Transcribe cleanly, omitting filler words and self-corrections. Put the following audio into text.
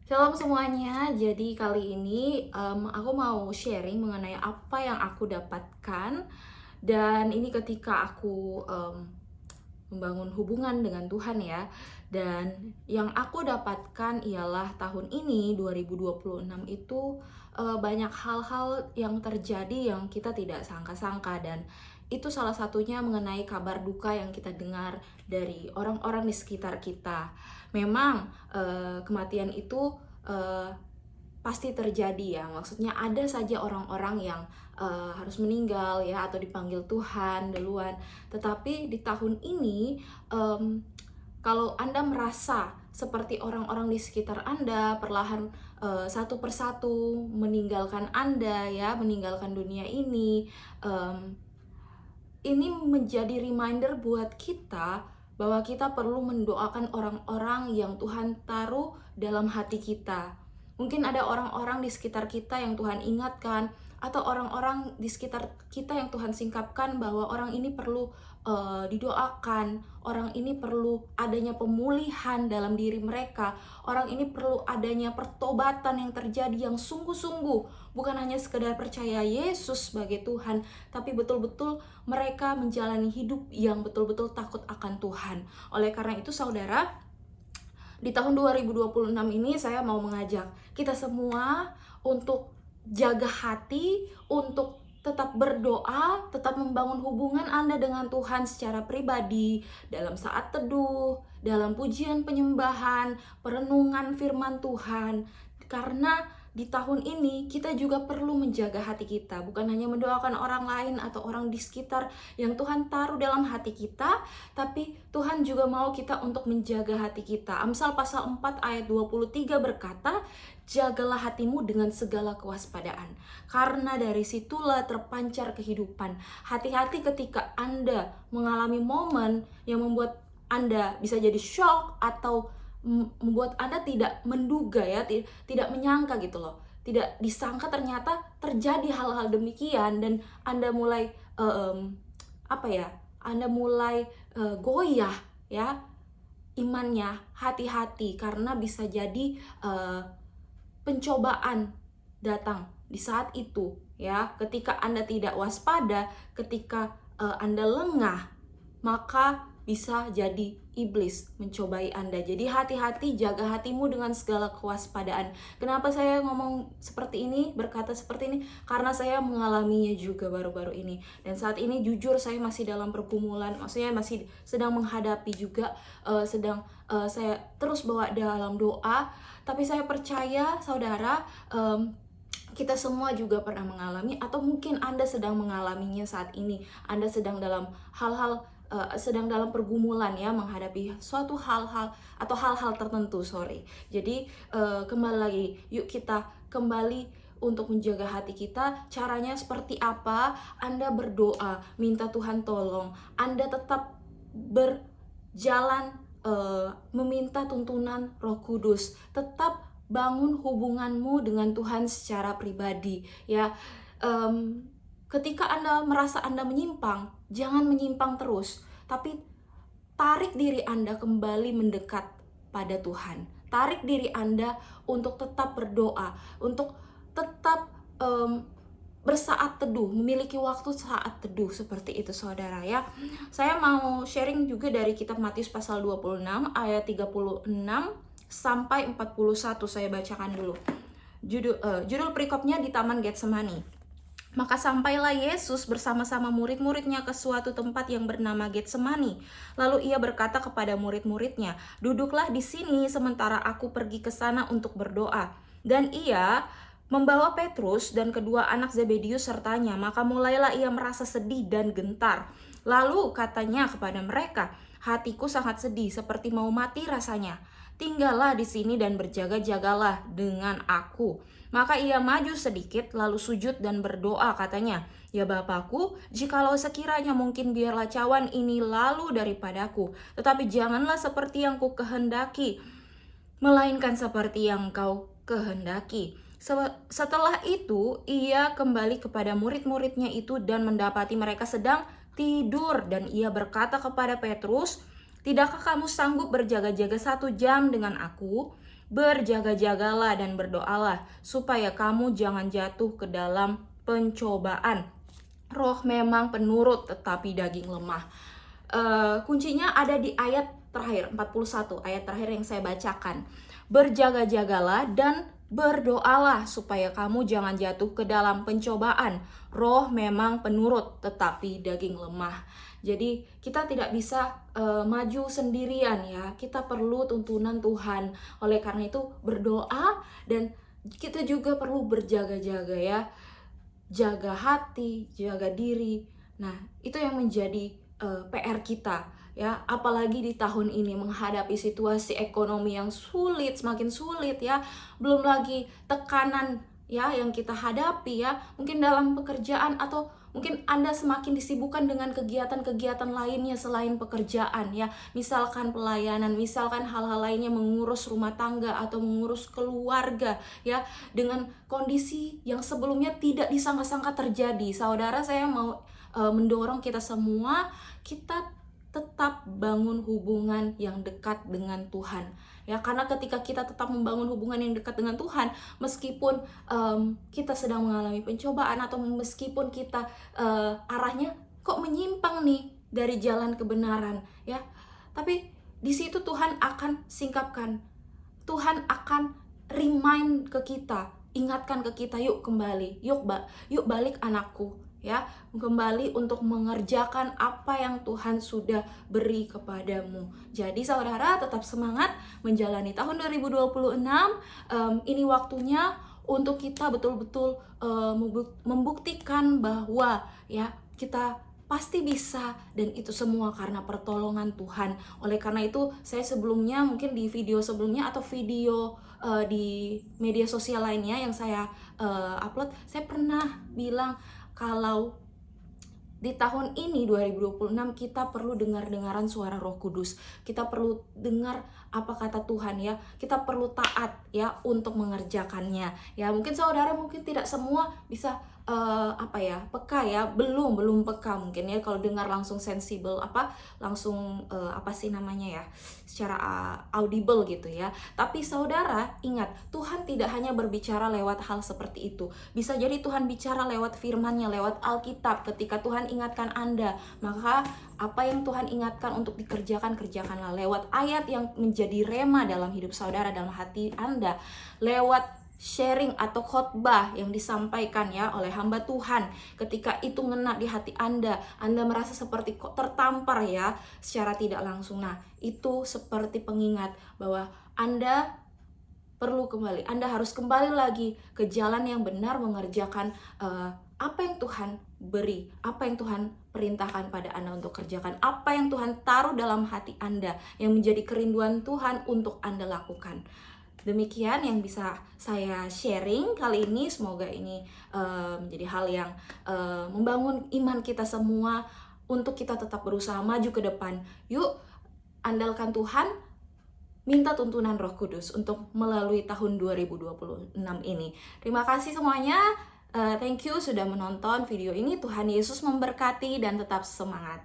Shalom semuanya, jadi kali ini aku mau sharing mengenai apa yang aku dapatkan. Dan ini ketika aku membangun hubungan dengan Tuhan ya. Dan yang aku dapatkan ialah tahun ini 2026 itu banyak hal-hal yang terjadi yang kita tidak sangka-sangka. Dan itu salah satunya mengenai kabar duka yang kita dengar dari orang-orang di sekitar kita. Memang kematian itu eh, pasti terjadi ya. Maksudnya ada saja orang-orang yang harus meninggal ya atau dipanggil Tuhan duluan. Tetapi di tahun ini kalau Anda merasa seperti orang-orang di sekitar Anda perlahan satu persatu meninggalkan Anda ya, meninggalkan dunia ini menjadi reminder buat kita bahwa kita perlu mendoakan orang-orang yang Tuhan taruh dalam hati kita. Mungkin ada orang-orang di sekitar kita yang Tuhan ingatkan, atau orang-orang di sekitar kita yang Tuhan singkapkan bahwa orang ini perlu didoakan, orang ini perlu adanya pemulihan dalam diri mereka, orang ini perlu adanya pertobatan yang terjadi yang sungguh-sungguh, bukan hanya sekedar percaya Yesus sebagai Tuhan, tapi betul-betul mereka menjalani hidup yang betul-betul takut akan Tuhan. Oleh karena itu saudara, di tahun 2026 ini saya mau mengajak kita semua untuk jaga hati, untuk tetap berdoa, tetap membangun hubungan Anda dengan Tuhan secara pribadi, dalam saat teduh, dalam pujian penyembahan, perenungan firman Tuhan. Karena di tahun ini kita juga perlu menjaga hati kita, bukan hanya mendoakan orang lain atau orang di sekitar yang Tuhan taruh dalam hati kita, tapi Tuhan juga mau kita untuk menjaga hati kita. Amsal pasal 4 ayat 23 berkata, "Jagalah hatimu dengan segala kewaspadaan, karena dari situlah terpancar kehidupan." Hati-hati ketika Anda mengalami momen yang membuat Anda bisa jadi shock atau membuat Anda tidak menduga ya, tidak menyangka gitu loh. Tidak disangka ternyata terjadi hal-hal demikian dan Anda mulai apa ya? Anda mulai goyah ya imannya. Hati-hati karena bisa jadi pencobaan datang di saat itu ya. Ketika Anda tidak waspada, ketika Anda lengah, maka bisa jadi iblis mencobai Anda. Jadi hati-hati, jaga hatimu dengan segala kewaspadaan. Kenapa saya ngomong seperti ini, berkata seperti ini? Karena saya mengalaminya juga baru-baru ini. Dan saat ini jujur saya masih dalam pergumulan, maksudnya masih sedang menghadapi juga, saya terus bawa dalam doa. Tapi saya percaya saudara, kita semua juga pernah mengalami, atau mungkin Anda sedang mengalaminya saat ini. Anda sedang dalam sedang dalam pergumulan ya, menghadapi suatu hal-hal atau hal-hal tertentu, Jadi kembali lagi, yuk kita kembali untuk menjaga hati kita. Caranya seperti apa? Anda berdoa, minta Tuhan tolong. Anda tetap berjalan meminta tuntunan Roh Kudus. Tetap bangun hubunganmu dengan Tuhan secara pribadi ya. Ketika Anda merasa Anda menyimpang, jangan menyimpang terus, tapi tarik diri Anda kembali mendekat pada Tuhan. Tarik diri Anda untuk tetap berdoa, untuk tetap bersaat teduh, memiliki waktu saat teduh seperti itu saudara ya. Saya mau sharing juga dari kitab Matius pasal 26 ayat 36 sampai 41, saya bacakan dulu. Judul perikopnya di Taman Getsemani. Maka sampailah Yesus bersama-sama murid-muridnya ke suatu tempat yang bernama Getsemani. Lalu ia berkata kepada murid-muridnya, "Duduklah di sini sementara aku pergi ke sana untuk berdoa." Dan ia membawa Petrus dan kedua anak Zebedius sertanya. Maka mulailah ia merasa sedih dan gentar. Lalu katanya kepada mereka, "Hatiku sangat sedih, seperti mau mati rasanya. Tinggallah di sini dan berjaga-jagalah dengan aku." Maka ia maju sedikit, lalu sujud dan berdoa, katanya, "Ya Bapakku, jikalau sekiranya mungkin biarlah cawan ini lalu daripadaku, tetapi janganlah seperti yang ku kehendaki, melainkan seperti yang kau kehendaki." Setelah itu, ia kembali kepada murid-muridnya itu dan mendapati mereka sedang tidur. Dan ia berkata kepada Petrus, "Tidakkah kamu sanggup berjaga-jaga 1 jam dengan aku? Berjaga-jagalah dan berdoalah supaya kamu jangan jatuh ke dalam pencobaan. Roh memang penurut tetapi daging lemah. Kuncinya ada di ayat terakhir 41, ayat terakhir yang saya bacakan. Berjaga-jagalah dan berdoalah supaya kamu jangan jatuh ke dalam pencobaan. Roh memang penurut tetapi daging lemah. Jadi kita tidak bisa maju sendirian ya. Kita perlu tuntunan Tuhan. Oleh karena itu berdoa, dan kita juga perlu berjaga-jaga ya. Jaga hati, jaga diri. Nah, itu yang menjadi PR kita ya, apalagi di tahun ini menghadapi situasi ekonomi yang sulit, semakin sulit ya. Belum lagi tekanan ya yang kita hadapi ya, mungkin dalam pekerjaan, atau mungkin Anda semakin disibukkan dengan kegiatan-kegiatan lainnya selain pekerjaan ya. Misalkan pelayanan, misalkan hal-hal lainnya, mengurus rumah tangga atau mengurus keluarga ya, dengan kondisi yang sebelumnya tidak disangka-sangka terjadi. Saudara, saya mau mendorong kita semua, kita tetap bangun hubungan yang dekat dengan Tuhan ya, karena ketika kita tetap membangun hubungan yang dekat dengan Tuhan, meskipun kita sedang mengalami pencobaan, atau meskipun kita arahnya kok menyimpang nih dari jalan kebenaran ya, tapi di situ Tuhan akan singkapkan, Tuhan akan remind ke kita, ingatkan ke kita, yuk kembali, yuk balik anakku ya, kembali untuk mengerjakan apa yang Tuhan sudah beri kepadamu. Jadi saudara, tetap semangat menjalani tahun 2026. Ini waktunya untuk kita betul-betul membuktikan bahwa ya kita pasti bisa, dan itu semua karena pertolongan Tuhan. Oleh karena itu, saya sebelumnya, mungkin di video sebelumnya atau video di media sosial lainnya yang saya upload, saya pernah bilang kalau di tahun ini 2026 kita perlu dengar-dengaran suara Roh Kudus. Kita perlu dengar apa kata Tuhan ya. Kita perlu taat ya untuk mengerjakannya. Ya, mungkin saudara mungkin tidak semua bisa peka ya, belum peka mungkin ya, kalau dengar langsung sensibel, langsung secara audible gitu ya. Tapi saudara ingat, Tuhan tidak hanya berbicara lewat hal seperti itu. Bisa jadi Tuhan bicara lewat firman-Nya, lewat Alkitab. Ketika Tuhan ingatkan Anda, maka apa yang Tuhan ingatkan untuk dikerjakan, kerjakanlah lewat ayat yang menjadi rema dalam hidup saudara, dalam hati Anda, lewat sharing atau khotbah yang disampaikan ya oleh hamba Tuhan. Ketika itu ngena di hati Anda merasa seperti kok tertampar ya secara tidak langsung. Nah, itu seperti pengingat bahwa Anda perlu kembali. Anda harus kembali lagi ke jalan yang benar, mengerjakan apa yang Tuhan beri, apa yang Tuhan perintahkan pada Anda untuk kerjakan, apa yang Tuhan taruh dalam hati Anda yang menjadi kerinduan Tuhan untuk Anda lakukan. Demikian yang bisa saya sharing kali ini. Semoga ini menjadi hal yang membangun iman kita semua untuk kita tetap berusaha maju ke depan. Yuk, andalkan Tuhan, minta tuntunan Roh Kudus untuk melalui tahun 2026 ini. Terima kasih semuanya. Thank you sudah menonton video ini. Tuhan Yesus memberkati dan tetap semangat.